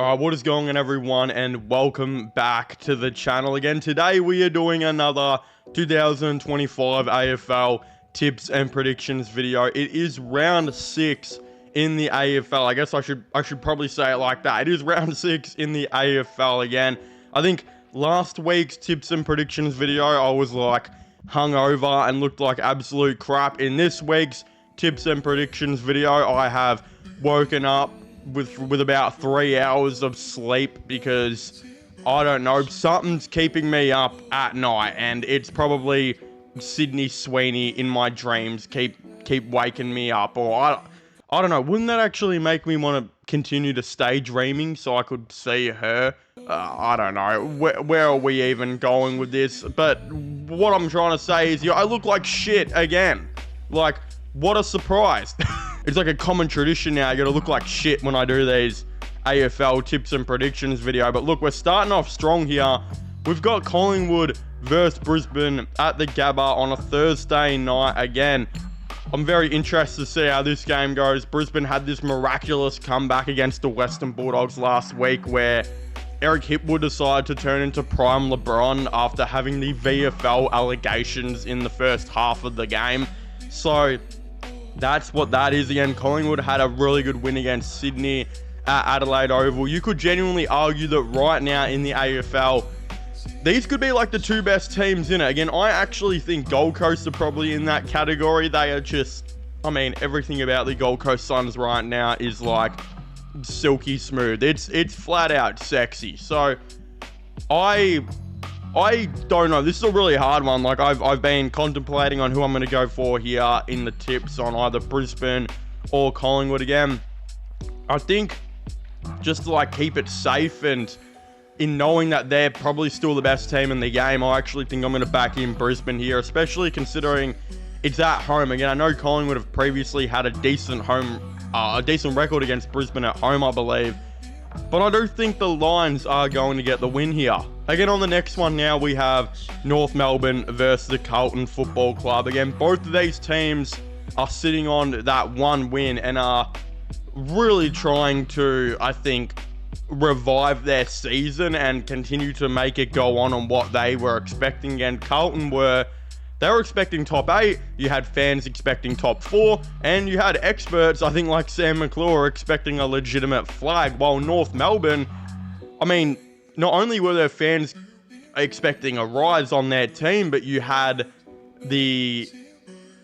What is going on, everyone, and welcome back to the channel again. Today we are doing another 2025 AFL tips and predictions video. It is round 6 in the AFL. I guess I should probably say it like that. It is round 6 in the AFL again. I think last week's tips and predictions video I was like hungover and looked like absolute crap. In this week's tips and predictions video, I have woken up with about 3 hours of sleep because I don't know, something's keeping me up at night, and it's probably Sydney Sweeney in my dreams keep waking me up. Or I don't know, wouldn't that actually make me want to continue to stay dreaming so I could see her? I don't know, where are we even going with this? But what I'm trying to say is, I look like shit again. Like, what a surprise. It's like a common tradition now. I gotta look like shit when I do these AFL tips and predictions video. But look, we're starting off strong here. We've got Collingwood versus Brisbane at the Gabba on a Thursday night again. I'm very interested to see how this game goes. Brisbane had this miraculous comeback against the Western Bulldogs last week where Eric Hipwood decided to turn into prime LeBron after having the VFL allegations in the first half of the game. So that's what that is. Again, Collingwood had a really good win against Sydney at Adelaide Oval. You could genuinely argue that right now in the AFL, these could be like the two best teams in it. Again, I actually think Gold Coast are probably in that category. They are just, I mean, everything about the Gold Coast Suns right now is like silky smooth. It's flat out sexy. So I don't know. This is a really hard one. Like, I've been contemplating on who I'm going to go for here in the tips on either Brisbane or Collingwood. Again, I think just to like keep it safe and in knowing that they're probably still the best team in the game, I actually think I'm going to back in Brisbane here, especially considering it's at home. Again, I know Collingwood have previously had a decent record against Brisbane at home, I believe. But I do think the Lions are going to get the win here. Again, on the next one now, we have North Melbourne versus the Carlton Football Club. Again, both of these teams are sitting on that one win and are really trying to, I think, revive their season and continue to make it go on what they were expecting. And Carlton were expecting top 8, you had fans expecting top 4, and you had experts, I think like Sam McClure, expecting a legitimate flag, while North Melbourne, I mean, not only were their fans expecting a rise on their team, but you had the,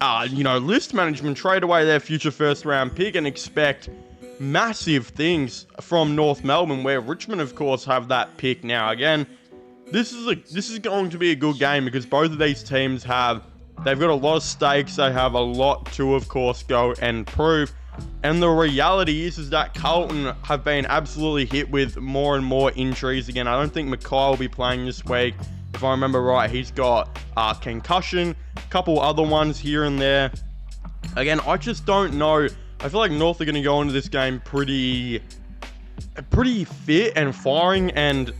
list management trade away their future first round pick and expect massive things from North Melbourne, where Richmond, of course, have that pick now. Again, this is going to be a good game because both of these teams they've got a lot of stakes. They have a lot to, of course, go and prove. And the reality is that Carlton have been absolutely hit with more and more injuries. Again, I don't think Mackay will be playing this week. If I remember right, he's got concussion, a couple other ones here and there. Again, I just don't know. I feel like North are going to go into this game pretty fit and firing, and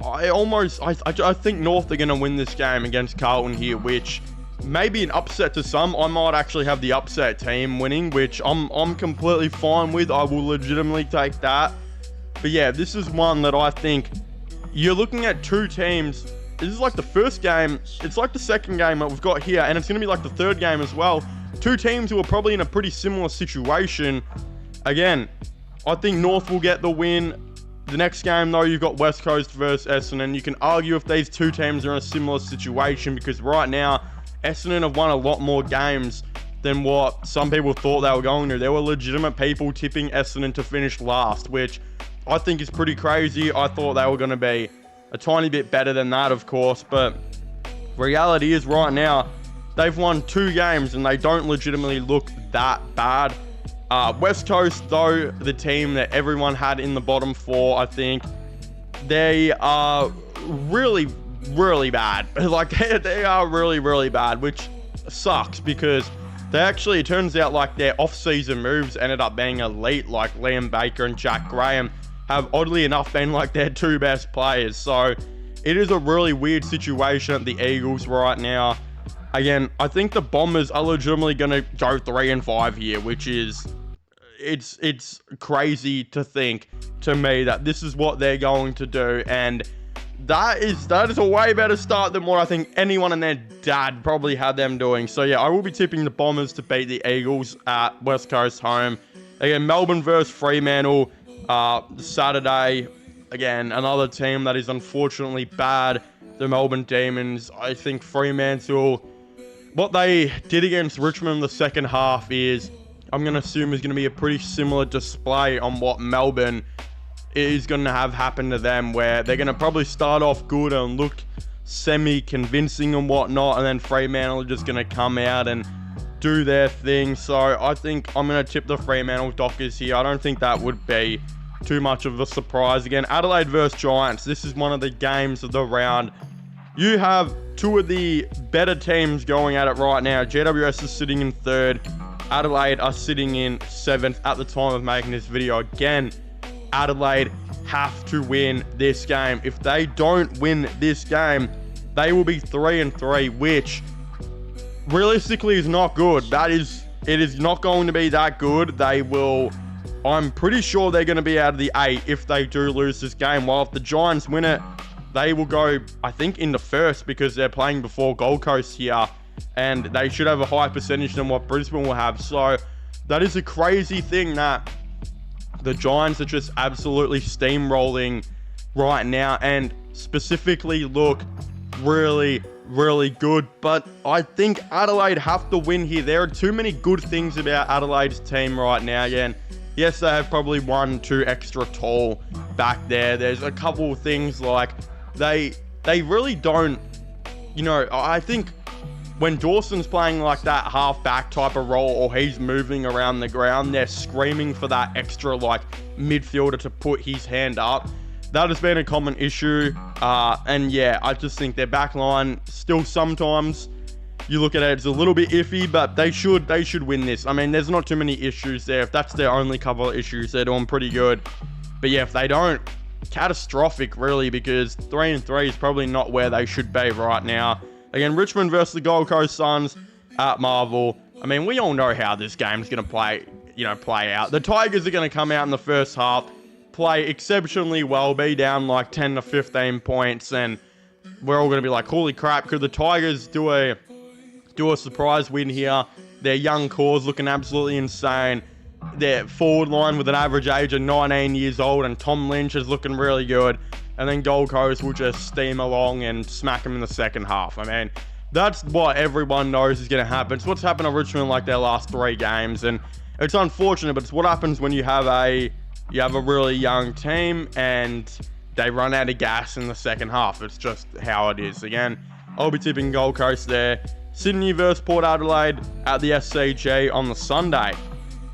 I think North are going to win this game against Carlton here, which may be an upset to some. I might actually have the upset team winning, which I'm completely fine with. I will legitimately take that. But yeah, this is one that I think you're looking at two teams. This is like the first game. It's like the second game that we've got here, and it's going to be like the third game as well. Two teams who are probably in a pretty similar situation. Again, I think North will get the win. The next game, though, you've got West Coast versus Essendon. You can argue if these two teams are in a similar situation because right now, Essendon have won a lot more games than what some people thought they were going to. There were legitimate people tipping Essendon to finish last, which I think is pretty crazy. I thought they were going to be a tiny bit better than that, of course, but reality is right now, they've won 2 games and they don't legitimately look that bad. West Coast, though, the team that everyone had in the bottom 4, I think, they are really, really bad. Like, they are really, really bad, which sucks because it turns out like their off-season moves ended up being elite, like Liam Baker and Jack Graham have oddly enough been like their 2 best players. So it is a really weird situation at the Eagles right now. Again, I think the Bombers are legitimately going to go 3-5 here, which is it's crazy to think to me that this is what they're going to do, and that is a way better start than what I think anyone and their dad probably had them doing. So yeah, I will be tipping the Bombers to beat the Eagles at West Coast home. Again, Melbourne versus Fremantle Saturday. Again, another team that is unfortunately bad. The Melbourne Demons. I think Fremantle, what they did against Richmond in the second half is, I'm going to assume, is going to be a pretty similar display on what Melbourne is going to have happen to them, where they're going to probably start off good and look semi-convincing and whatnot, and then Fremantle are just going to come out and do their thing. So I think I'm going to tip the Fremantle Dockers here. I don't think that would be too much of a surprise. Again, Adelaide versus Giants. This is one of the games of the round. You have two of the better teams going at it right now. GWS is sitting in third. Adelaide are sitting in seventh at the time of making this video. Again, Adelaide have to win this game. If they don't win this game, they will be 3-3, which realistically is not good. It is not going to be that good. I'm pretty sure they're going to be out of the 8 if they do lose this game. While if the Giants win it, they will go, I think, in the first, because they're playing before Gold Coast here, and they should have a higher percentage than what Brisbane will have. So that is a crazy thing that the Giants are just absolutely steamrolling right now, and specifically look really, really good. But I think Adelaide have to win here. There are too many good things about Adelaide's team right now. Again, yes, they have probably 1-2 extra tall back there. There's a couple of things like they really don't, I think when Dawson's playing like that half-back type of role, or he's moving around the ground, they're screaming for that extra midfielder to put his hand up. That has been a common issue. And yeah, I just think their back line still sometimes, you look at it, it's a little bit iffy, but they should win this. I mean, there's not too many issues there. If that's their only couple of issues, they're doing pretty good. But yeah, if they don't, catastrophic really, because 3-3 is probably not where they should be right now. Again, Richmond versus the Gold Coast Suns at Marvel. I mean, we all know how this game's going to play out. The Tigers are going to come out in the first half, play exceptionally well, be down 10 to 15 points, and we're all going to be like, holy crap, could the Tigers do a surprise win here? Their young core's looking absolutely insane. Their forward line with an average age of 19 years old, and Tom Lynch is looking really good. And then Gold Coast will just steam along and smack them in the second half. I mean, that's what everyone knows is going to happen. It's what's happened to Richmond their last 3 games. And it's unfortunate, but it's what happens when you have a really young team and they run out of gas in the second half. It's just how it is. Again, I'll be tipping Gold Coast there. Sydney versus Port Adelaide at the SCG on the Sunday.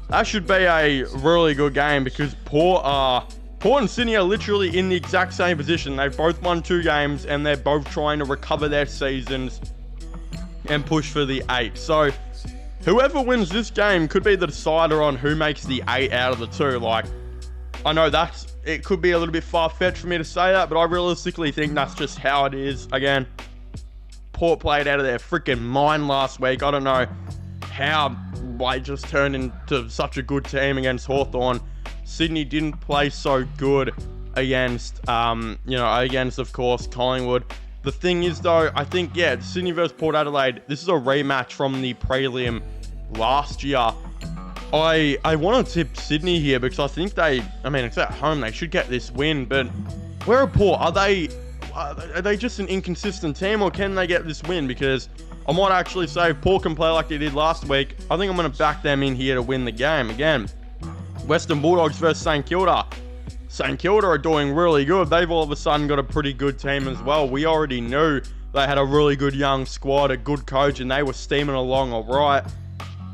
That should be a really good game, because Port and Sydney are literally in the exact same position. They've both won 2 games, and they're both trying to recover their seasons and push for the 8. So whoever wins this game could be the decider on who makes the 8 out of the 2. I know it could be a little bit far-fetched for me to say that, but I realistically think that's just how it is. Again, Port played out of their freaking mind last week. I don't know how they just turned into such a good team against Hawthorn. Sydney didn't play so good against, of course, Collingwood. The thing is, though, I think, Sydney versus Port Adelaide, this is a rematch from the prelim last year. I want to tip Sydney here, because I think it's at home, they should get this win, but where are Port? Are they just an inconsistent team, or can they get this win? Because I might actually say if Port can play like they did last week, I think I'm going to back them in here to win the game. Again, Western Bulldogs versus St Kilda. St Kilda are doing really good. They've all of a sudden got a pretty good team as well. We already knew they had a really good young squad, a good coach, and they were steaming along all right.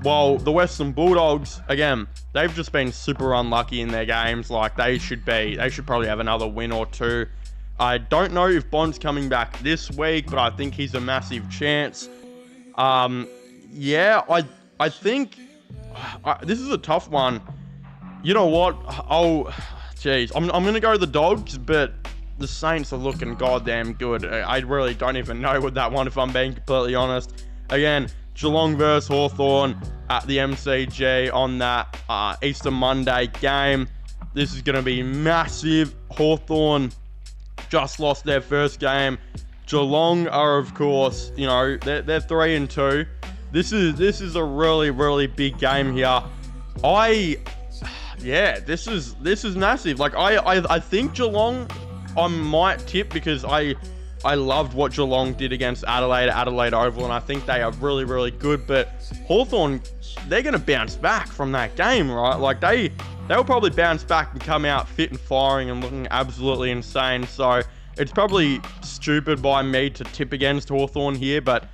While the Western Bulldogs, again, they've just been super unlucky in their games. They should probably have another win or 2. I don't know if Bond's coming back this week, but I think he's a massive chance. I think this is a tough one. You know what? I'm going to go the Dogs, but the Saints are looking goddamn good. I really don't even know with that one, if I'm being completely honest. Again, Geelong versus Hawthorn at the MCG on that Easter Monday game. This is going to be massive. Hawthorn just lost their first game. Geelong are, of course, you know, they're 3-2. This is a really, really big game here. This is massive. Like I think Geelong I might tip, because I loved what Geelong did against Adelaide Oval, and I think they are really, really good. But Hawthorn, they're going to bounce back from that game, right? Like they'll probably bounce back and come out fit and firing and looking absolutely insane. So it's probably stupid by me to tip against Hawthorn here, but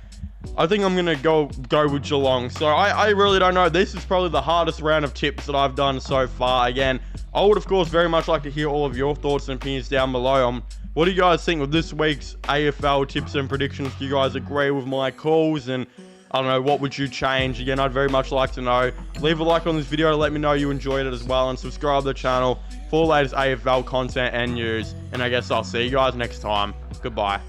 I think I'm going to go with Geelong. So I really don't know. This is probably the hardest round of tips that I've done so far. Again, I would, of course, very much like to hear all of your thoughts and opinions down below. What do you guys think of this week's AFL tips and predictions? Do you guys agree with my calls? And I don't know, what would you change? Again, I'd very much like to know. Leave a like on this video to let me know you enjoyed it as well, and subscribe to the channel for the latest AFL content and news. And I guess I'll see you guys next time. Goodbye.